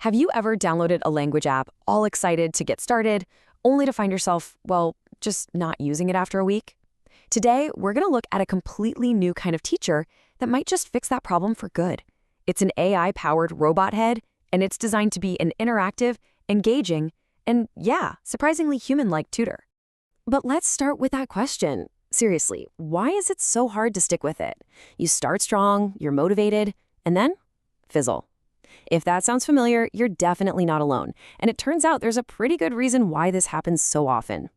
Have you ever downloaded a language app all excited to get started, only to find yourself, well, just not using it after a week? Today, we're going to look at a completely new kind of teacher that might just fix that problem for good. It's an AI-powered robot head, and it's designed to be an interactive, engaging, and yeah, surprisingly human-like tutor. But let's start with that question. Seriously, why is it so hard to stick with it? You start strong, you're motivated, and then fizzle. If that sounds familiar, you're definitely not alone. And it turns out there's a pretty good reason why this happens so often.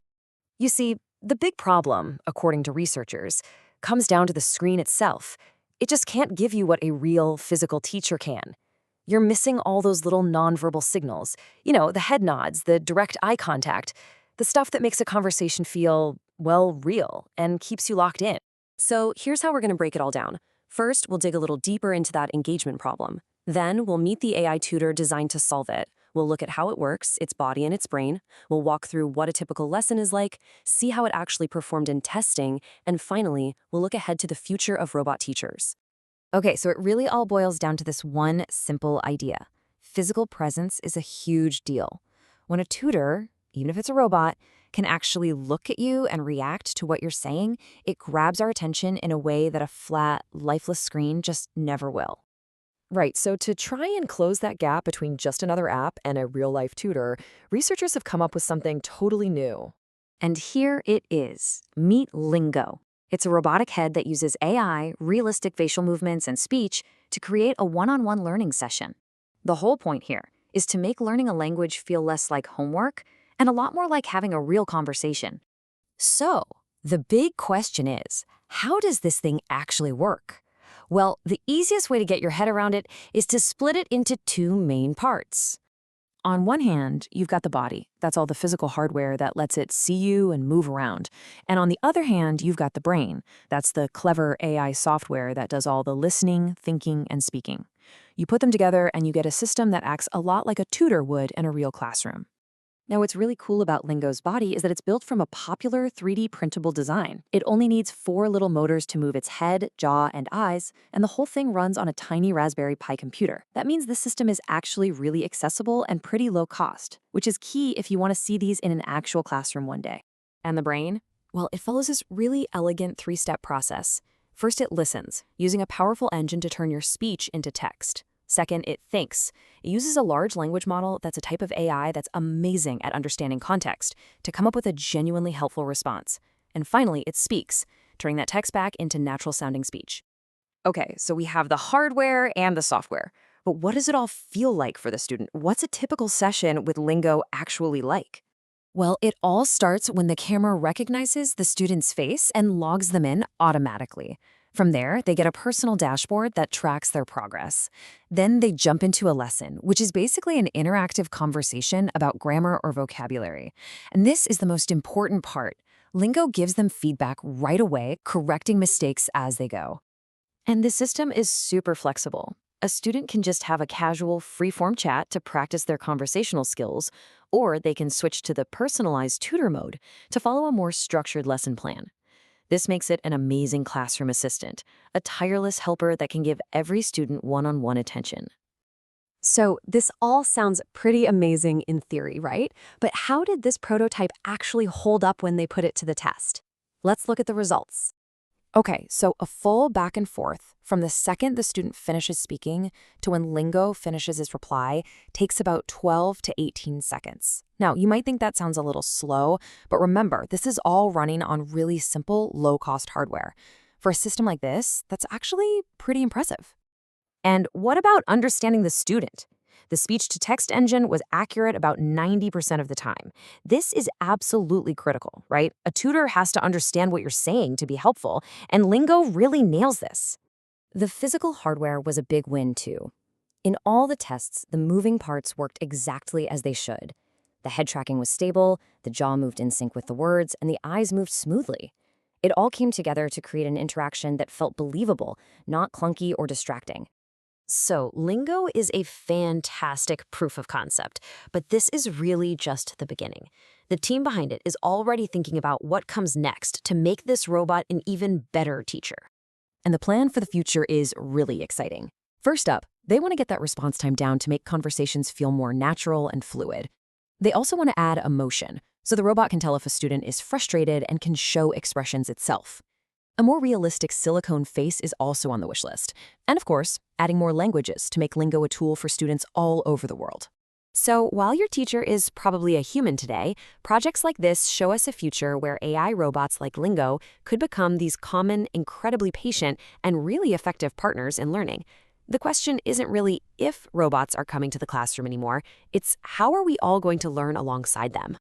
You see, the big problem, according to researchers, comes down to the screen itself. It just can't give you what a real physical teacher can. You're missing all those little nonverbal signals. You know, the head nods, the direct eye contact, the stuff that makes a conversation feel, well, real and keeps you locked in. So here's how we're going to break it all down. First, we'll dig a little deeper into that engagement problem. Then we'll meet the AI tutor designed to solve it. We'll look at how it works, its body and its brain. We'll walk through what a typical lesson is like, see how it actually performed in testing, and finally, we'll look ahead to the future of robot teachers. Okay, so it really all boils down to this one simple idea. Physical presence is a huge deal. When a tutor, even if it's a robot, can actually look at you and react to what you're saying, it grabs our attention in a way that a flat, lifeless screen just never will. Right, so to try and close that gap between just another app and a real-life tutor, researchers have come up with something totally new. And here it is. Meet Lingo. It's a robotic head that uses AI, realistic facial movements, and speech to create a one-on-one learning session. The whole point here is to make learning a language feel less like homework and a lot more like having a real conversation. So, the big question is, how does this thing actually work? Well, the easiest way to get your head around it is to split it into two main parts. On one hand, you've got the body. That's all the physical hardware that lets it see you and move around. And on the other hand, you've got the brain. That's the clever AI software that does all the listening, thinking, and speaking. You put them together and you get a system that acts a lot like a tutor would in a real classroom. Now, what's really cool about Lingo's body is that it's built from a popular 3D printable design. It only needs 4 little motors to move its head, jaw, and eyes, and the whole thing runs on a tiny Raspberry Pi computer. That means this system is actually really accessible and pretty low cost, which is key if you want to see these in an actual classroom one day. And the brain? Well, it follows this really elegant 3-step process. First, it listens, using a powerful engine to turn your speech into text. Second, it thinks. It uses a large language model that's a type of AI that's amazing at understanding context to come up with a genuinely helpful response. And finally, it speaks, turning that text back into natural-sounding speech. Okay, so we have the hardware and the software. But what does it all feel like for the student? What's a typical session with Lingo actually like? Well, it all starts when the camera recognizes the student's face and logs them in automatically. From there, they get a personal dashboard that tracks their progress. Then they jump into a lesson, which is basically an interactive conversation about grammar or vocabulary. And this is the most important part. Lingo gives them feedback right away, correcting mistakes as they go. And the system is super flexible. A student can just have a casual, free-form chat to practice their conversational skills, or they can switch to the personalized tutor mode to follow a more structured lesson plan. This makes it an amazing classroom assistant, a tireless helper that can give every student one-on-one attention. So this all sounds pretty amazing in theory, right? But how did this prototype actually hold up when they put it to the test? Let's look at the results. Okay, so a full back and forth from the second the student finishes speaking to when Lingo finishes his reply takes about 12 to 18 seconds. Now, you might think that sounds a little slow, but remember, this is all running on really simple, low-cost hardware. For a system like this, that's actually pretty impressive. And what about understanding the student? The speech-to-text engine was accurate about 90% of the time. This is absolutely critical, right? A tutor has to understand what you're saying to be helpful, and Lingo really nails this. The physical hardware was a big win, too. In all the tests, the moving parts worked exactly as they should. The head tracking was stable, the jaw moved in sync with the words, and the eyes moved smoothly. It all came together to create an interaction that felt believable, not clunky or distracting. So, Lingo is a fantastic proof of concept, but this is really just the beginning. The team behind it is already thinking about what comes next to make this robot an even better teacher. And the plan for the future is really exciting. First up, they want to get that response time down to make conversations feel more natural and fluid. They also want to add emotion, so the robot can tell if a student is frustrated and can show expressions itself. A more realistic silicone face is also on the wish list. And of course, adding more languages to make Lingo a tool for students all over the world. So while your teacher is probably a human today, projects like this show us a future where AI robots like Lingo could become these common, incredibly patient, and really effective partners in learning. The question isn't really if robots are coming to the classroom anymore, it's how are we all going to learn alongside them?